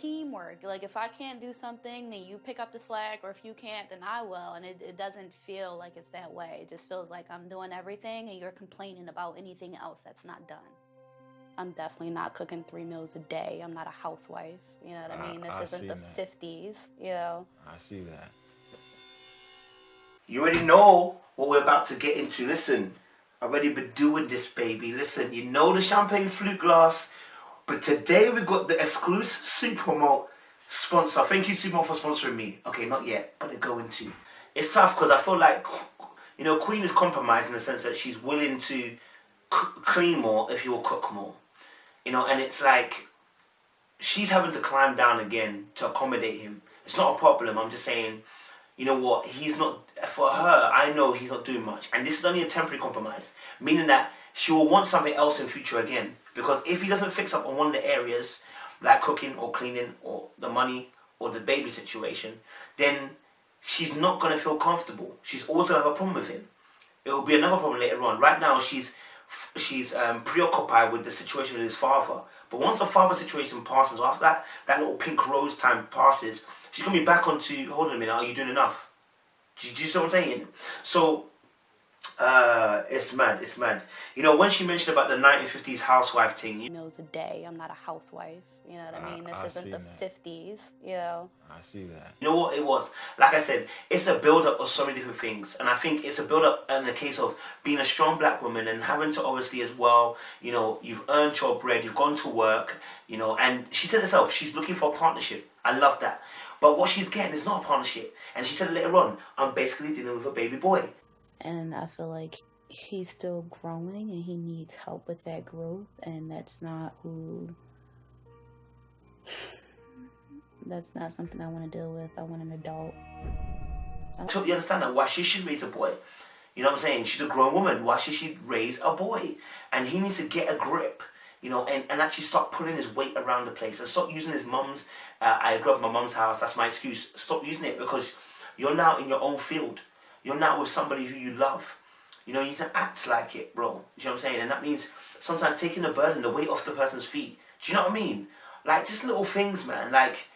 teamwork. Like, if I can't do something, then you pick up the slack, or if you can't, then I will. And it doesn't feel like it's that way. It just feels like I'm doing everything and you're complaining about anything else that's not done. I'm definitely not cooking 3 meals a day. I'm not a housewife. You know what I mean? This isn't the 50s, you know? I see that. You already know what we're about to get into. Listen, I've already been doing this, baby. Listen, you know the champagne flute glass. But today we got the exclusive Supermalt sponsor. Thank you, Supermalt, for sponsoring me. Okay, not yet, but they're going to. It's tough because I feel like, you know, Queen is compromised in the sense that she's willing to clean more if you'll cook more. You know, and it's like she's having to climb down again to accommodate him. It's not a problem. I'm just saying, you know what, he's not, for her, I know he's not doing much. And this is only a temporary compromise, meaning that she will want something else in future again. Because if he doesn't fix up on one of the areas, like cooking or cleaning or the money or the baby situation, then she's not going to feel comfortable. She's always going to have a problem with him. It will be another problem later on. Right now, she's preoccupied with the situation with his father. But once the father situation passes, after that little pink rose time passes, she's going to be back onto, hold on a minute, are you doing enough? Do you see what I'm saying? So, it's mad, it's mad. You know, when she mentioned about the 1950s housewife thing. Meals a day. I'm not a housewife. You know what I mean? This isn't the 50s, you know? I see that. You know what it was? Like I said, it's a build-up of so many different things. And I think it's a build-up in the case of being a strong black woman and having to obviously as well, you know, you've earned your bread, you've gone to work, you know, and she said herself, she's looking for a partnership. I love that. But what she's getting is not a partnership. And she said later on, I'm basically dealing with a baby boy. And I feel like he's still growing and he needs help with that growth. And that's not something I want to deal with. I want an adult. I totally understand that. Why she should raise a boy. You know what I'm saying? She's a grown woman. Why should she raise a boy? And he needs to get a grip. You know, and actually stop putting his weight around the place. And stop using his mum's, I grew up in my mum's house, that's my excuse. Stop using it because you're now in your own field. You're now with somebody who you love. You know, you need to act like it, bro. Do you know what I'm saying? And that means sometimes taking the burden, the weight off the person's feet. Do you know what I mean? Like, just little things, man. Like,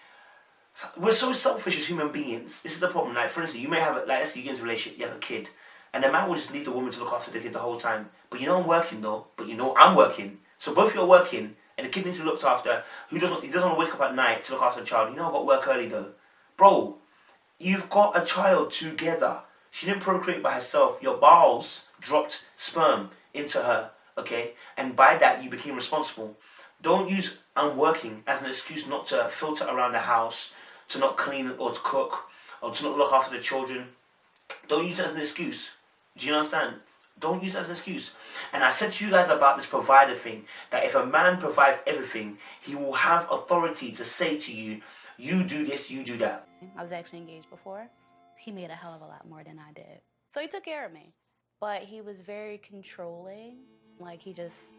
we're so selfish as human beings. This is the problem. Like, for instance, you may have, let's say you get into a relationship, you have a kid. And the man will just leave the woman to look after the kid the whole time. But you know I'm working, though. But you know I'm working. So both of you are working, and the kid needs to be looked after. He doesn't want to wake up at night to look after the child. You know I've got to work early, though. Bro, you've got a child together. She didn't procreate by herself. Your bowels dropped sperm into her, okay? And by that, you became responsible. Don't use I'm working as an excuse not to filter around the house, to not clean or to cook, or to not look after the children. Don't use it as an excuse. Do you understand? Don't use it as an excuse. And I said to you guys about this provider thing, that if a man provides everything, he will have authority to say to you, you do this, you do that. I was actually engaged before. He made a hell of a lot more than I did. So he took care of me. But he was very controlling. Like, he just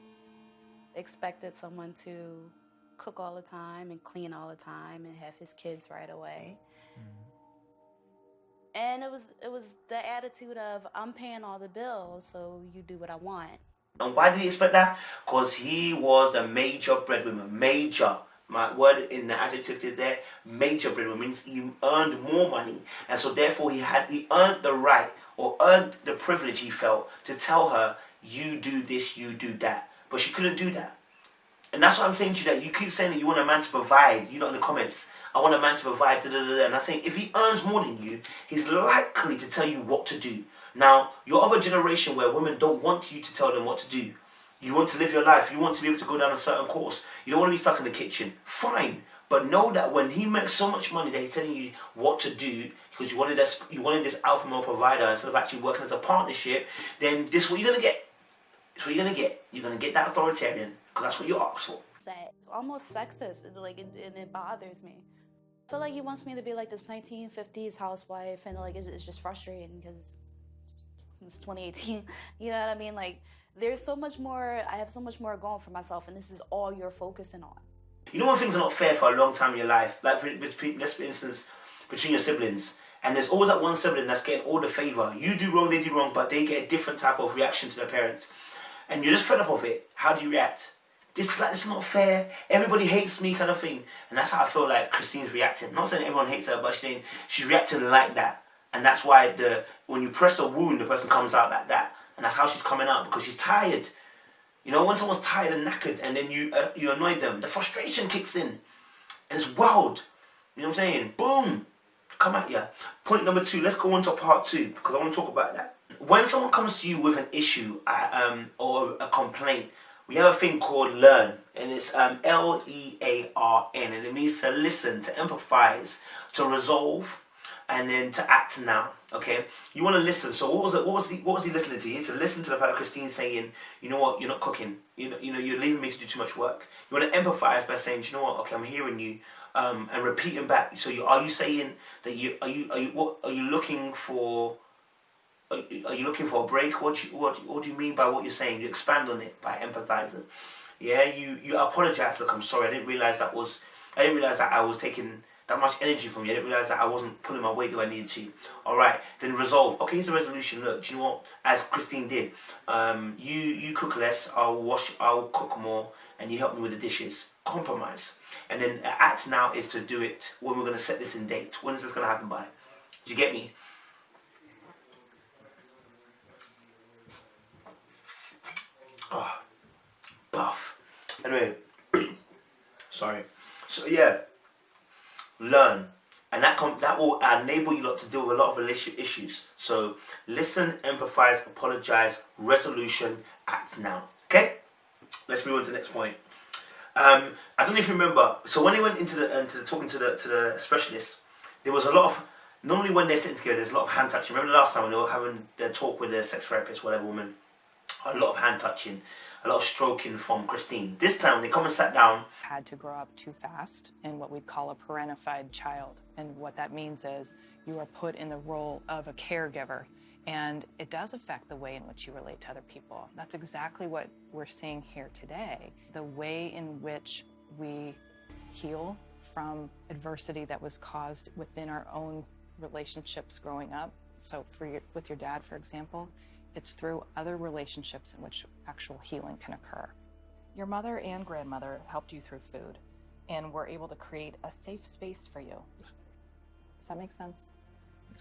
expected someone to cook all the time and clean all the time and have his kids right away. And it was the attitude of, I'm paying all the bills, so you do what I want. And why did he expect that? Because he was a major breadwinner. Major. My word in the adjective is there. Major breadwinner means he earned more money. And so therefore he earned the right or earned the privilege he felt to tell her, you do this, you do that. But she couldn't do that. And that's what I'm saying to you, that you keep saying that you want a man to provide. You know, in the comments, I want a man to provide, da, da, da, da. And I'm saying, if he earns more than you, he's likely to tell you what to do. Now, you're of a generation where women don't want you to tell them what to do. You want to live your life. You want to be able to go down a certain course. You don't want to be stuck in the kitchen. Fine. But know that when he makes so much money that he's telling you what to do, because you wanted this alpha male provider instead of actually working as a partnership, then this is what you're going to get. It's what you're going to get. You're going to get that authoritarian, because that's what you asked for. It's almost sexist, and it bothers me. I feel like he wants me to be like this 1950s housewife, and like it's just frustrating because it's 2018. You know what I mean? Like, there's so much more. I have so much more going for myself, and this is all you're focusing on. You know when things are not fair for a long time in your life, like let's for instance, between your siblings, and there's always that one sibling that's getting all the favour. You do wrong, they do wrong, but they get a different type of reaction to their parents, and you're just fed up of it. How do you react? this is not fair. Everybody hates me, kind of thing. And that's how I feel like Christine's reacting. Not saying everyone hates her, but she's reacting like that. And that's why when you press a wound, the person comes out like that. And that's how she's coming out, because she's tired. You know, when someone's tired and knackered, and then you annoy them, the frustration kicks in, and it's wild. You know what I'm saying? Boom, come at ya. Point number 2. Let's go on to part 2, because I want to talk about that. When someone comes to you with an issue or a complaint, we have a thing called learn, and it's L-E-A-R-N, and it means to listen, to empathize, to resolve, and then to act now. Okay, you want to listen. So what was he listening to? He had to listen to the fact that Christine's saying, you know what, you're not cooking. You know, you're leaving me to do too much work. You want to empathize by saying, you know what, okay, I'm hearing you, and repeating back. So are you saying that are you looking for? Are you looking for a break? What do you mean by what you're saying? You expand on it by empathizing. Yeah, you apologize. Look, I'm sorry. I didn't realize that I was taking that much energy from you. I didn't realize that I wasn't pulling my weight the way I needed to. All right, then resolve. Okay, here's a resolution. Look, do you know what? As Christine did, you cook less. I'll cook more, and you help me with the dishes. Compromise, and then act now is to do it when we're going to set this in date. When is this going to happen by? Do you get me? Oh, buff. Anyway, sorry. So yeah, learn, and that will enable you lot to deal with a lot of relationship issues. So listen, empathize, apologize, resolution, act now. Okay, let's move on to the next point. I don't know if you remember. So when they went into talking to the specialist, there was a lot of, normally when they're sitting together, there's a lot of hand touching. Remember the last time when they were having their talk with the sex therapist, whatever woman. A lot of hand touching, a lot of stroking from Christine. This time they come and sat down. Had to grow up too fast in what we'd call a piranha child. And what that means is you are put in the role of a caregiver. And it does affect the way in which you relate to other people. That's exactly what we're seeing here today. The way in which we heal from adversity that was caused within our own relationships growing up. So with your dad, for example, it's through other relationships in which actual healing can occur. Your mother and grandmother helped you through food and were able to create a safe space for you. Does that make sense?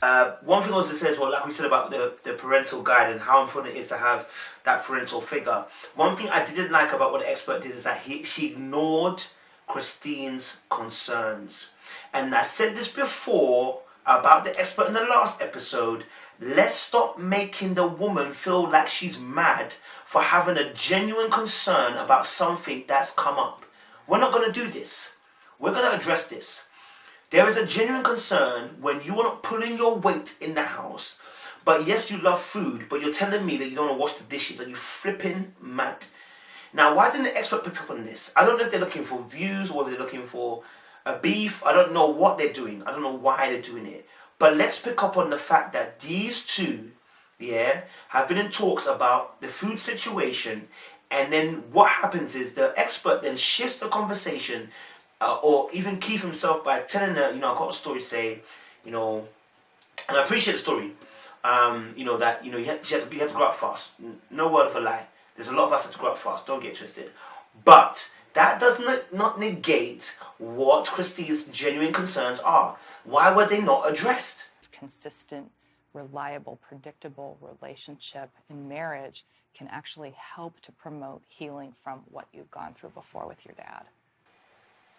One thing also says, well, like we said about the parental guide and how important it is to have that parental figure. One thing I didn't like about what the expert did is that she ignored Christine's concerns. And I said this before about the expert in the last episode. Let's stop making the woman feel like she's mad for having a genuine concern about something that's come up. We're not going to do this. We're going to address this. There is a genuine concern when you are not pulling your weight in the house, but yes, you love food, but you're telling me that you don't want to wash the dishes. Are you flipping mad? Now, why didn't the expert pick up on this? I don't know if they're looking for views or whether they're looking for a beef. I don't know what they're doing. I don't know why they're doing it. But let's pick up on the fact that these two, have been in talks about the food situation, and then what happens is the expert then shifts the conversation, or even Keith himself, by telling her, I've got a story to say, and I appreciate the story, that, she had to grow up fast. No word of a lie. There's a lot of us that have to grow up fast. Don't get twisted. But that does not negate what Christine's genuine concerns are. Why were they not addressed? Consistent, reliable, predictable relationship in marriage can actually help to promote healing from what you've gone through before with your dad.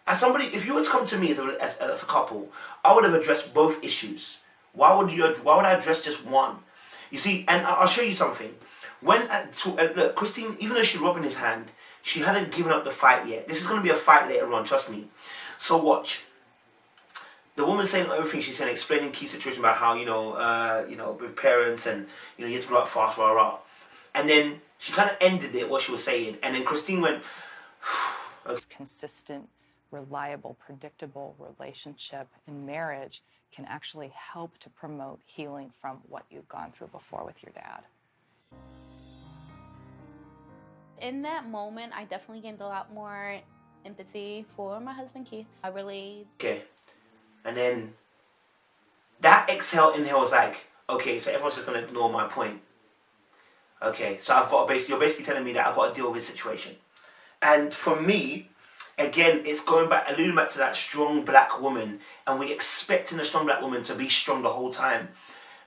As somebody, if you were to come to me as a couple, I would have addressed both issues. Why would I address just one? You see, and I'll show you something. Look, Christine, even though she's rubbing his hand, she hadn't given up the fight yet. This is going to be a fight later on, trust me. So watch. The woman saying everything she's saying, explaining key situation about how, with parents and, you have to grow up fast, rah, rah. And then she kind of ended it, what she was saying. And then Christine went, okay. Consistent, reliable, predictable relationship in marriage can actually help to promote healing from what you've gone through before with your dad. In that moment, I definitely gained a lot more empathy for my husband, Keith. I really... Okay. And then that inhale was like, okay, so everyone's just going to ignore my point. Okay, so you're basically telling me that I've got to deal with this situation. And for me, again, it's alluding back to that strong black woman, and we expecting a strong black woman to be strong the whole time.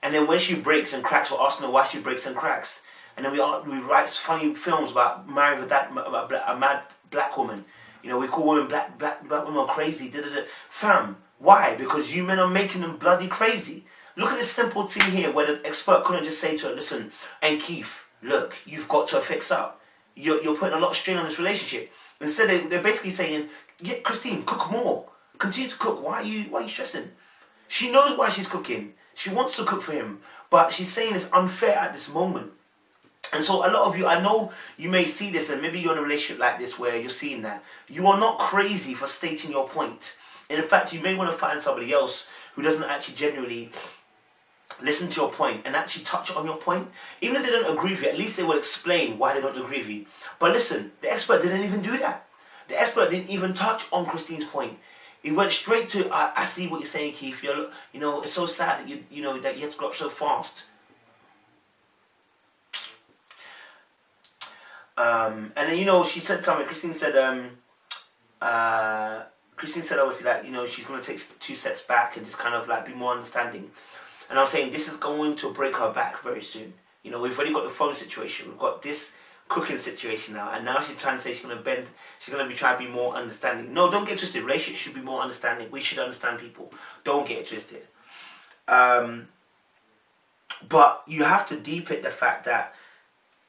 And then when she breaks and cracks, we're asking her why she breaks and cracks. And then we write funny films about married with a mad black woman. You know, we call women black women crazy. Fam, why? Because you men are making them bloody crazy. Look at this simple thing here where the expert couldn't just say to her, listen, and Keith, look, you've got to fix up. You're putting a lot of strain on this relationship. Instead, they're basically saying, yeah, Christine, cook more. Continue to cook. Why are you stressing? She knows why she's cooking. She wants to cook for him. But she's saying it's unfair at this moment. And so a lot of you, I know you may see this, and maybe you're in a relationship like this where you're seeing that. You are not crazy for stating your point. And in fact, you may want to find somebody else who doesn't actually genuinely listen to your point and actually touch on your point. Even if they don't agree with you, at least they will explain why they don't agree with you. But listen, the expert didn't even do that. The expert didn't even touch on Christine's point. He went straight to, I see what you're saying, Keith. You know, it's so sad that you had to grow up so fast. And then, you know, she said something. Christine said obviously, like, you know, she's going to take 2 steps back and just kind of like be more understanding. And I'm saying this is going to break her back very soon. You know, we've already got the phone situation. We've got this cooking situation now. And now she's trying to say she's going to bend. She's going to be trying to be more understanding. No, don't get twisted. Relationships should be more understanding. We should understand people. Don't get it twisted. But you have to deep it the fact that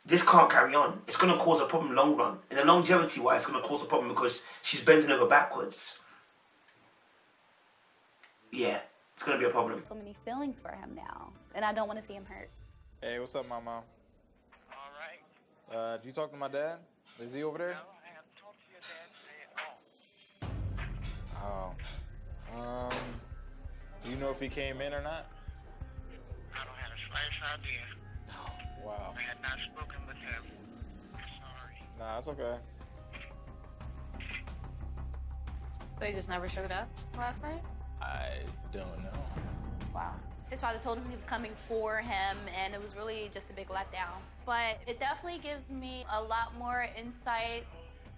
this can't carry on. It's going to cause a problem long run. In the longevity wise, it's going to cause a problem because she's bending over backwards. Yeah, it's going to be a problem. So many feelings for him now, and I don't want to see him hurt. Hey, what's up, Mama? All right. Did you talk to my dad? Is he over there? No, I haven't talked to your dad today at all. Oh. Do you know if he came in or not? I don't have the slightest idea. Wow. I had not spoken with him. Sorry. Nah, it's okay. They just never showed up last night? I don't know. Wow. His father told him he was coming for him, and it was really just a big letdown. But it definitely gives me a lot more insight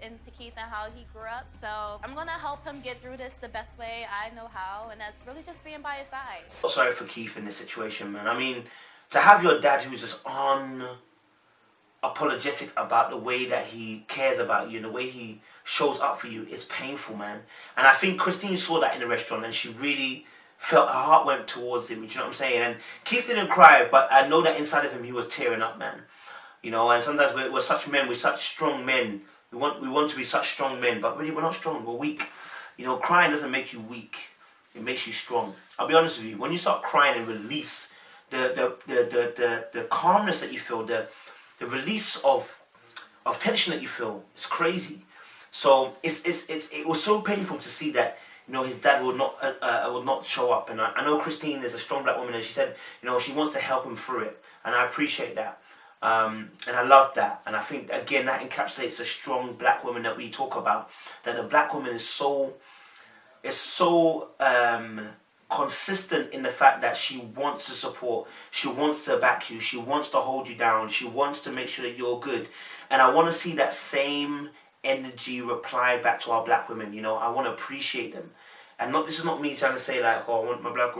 into Keith and how he grew up. So I'm gonna help him get through this the best way I know how, and that's really just being by his side. Sorry for Keith in this situation, man. I mean, to have your dad who's just unapologetic about the way that he cares about you and the way he shows up for you is painful, man. And I think Christine saw that in the restaurant and she really felt her heart went towards him, you know what I'm saying? And Keith didn't cry, but I know that inside of him he was tearing up, man. You know, and sometimes we're such men, we're such strong men. We want to be such strong men, but really we're not strong, we're weak. You know, crying doesn't make you weak. It makes you strong. I'll be honest with you, when you start crying and release the calmness that you feel, the release of tension that you feel, it's crazy. So it was so painful to see that, you know, his dad would not show up. And I know Christine is a strong black woman, and she said, you know, she wants to help him through it, and I appreciate that. And I love that. And I think again that encapsulates a strong black woman that we talk about. That the black woman is so consistent in the fact that she wants to support, she wants to back you, she wants to hold you down, she wants to make sure that you're good. And I want to see that same energy replied back to our black women. You know, I want to appreciate them. And this is not me trying to say like, oh, I want more black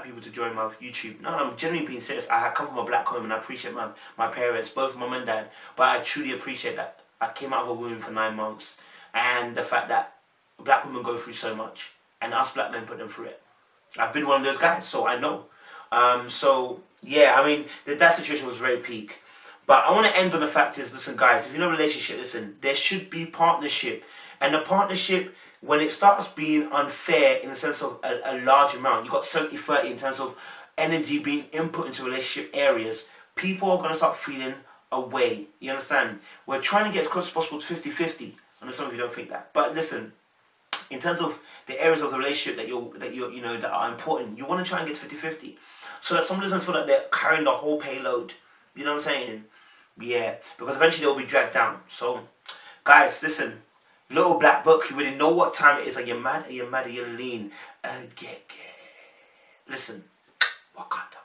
people to join my YouTube. No, I'm genuinely being serious. I come from a black home and I appreciate my parents, both mum and dad. But I truly appreciate that I came out of a womb for 9 months, and the fact that black women go through so much, and us black men put them through it. I've been one of those guys, so I know. So yeah, I mean, that situation was very peak. But I want to end on the fact is, listen guys, if you're in a relationship, listen, there should be partnership. And the partnership, when it starts being unfair in the sense of a large amount, you've got 70-30 in terms of energy being input into relationship areas, people are going to start feeling away. You understand? We're trying to get as close as possible to 50-50. I know some of you don't think that. But listen, in terms of the areas of the relationship that are important, you want to try and get 50-50. So that someone doesn't feel like they're carrying the whole payload. You know what I'm saying? Yeah, because eventually they'll be dragged down. So, guys, listen. Little black book, you really know what time it is. Are you mad? Are you mad? Are you lean? Listen, Wakanda.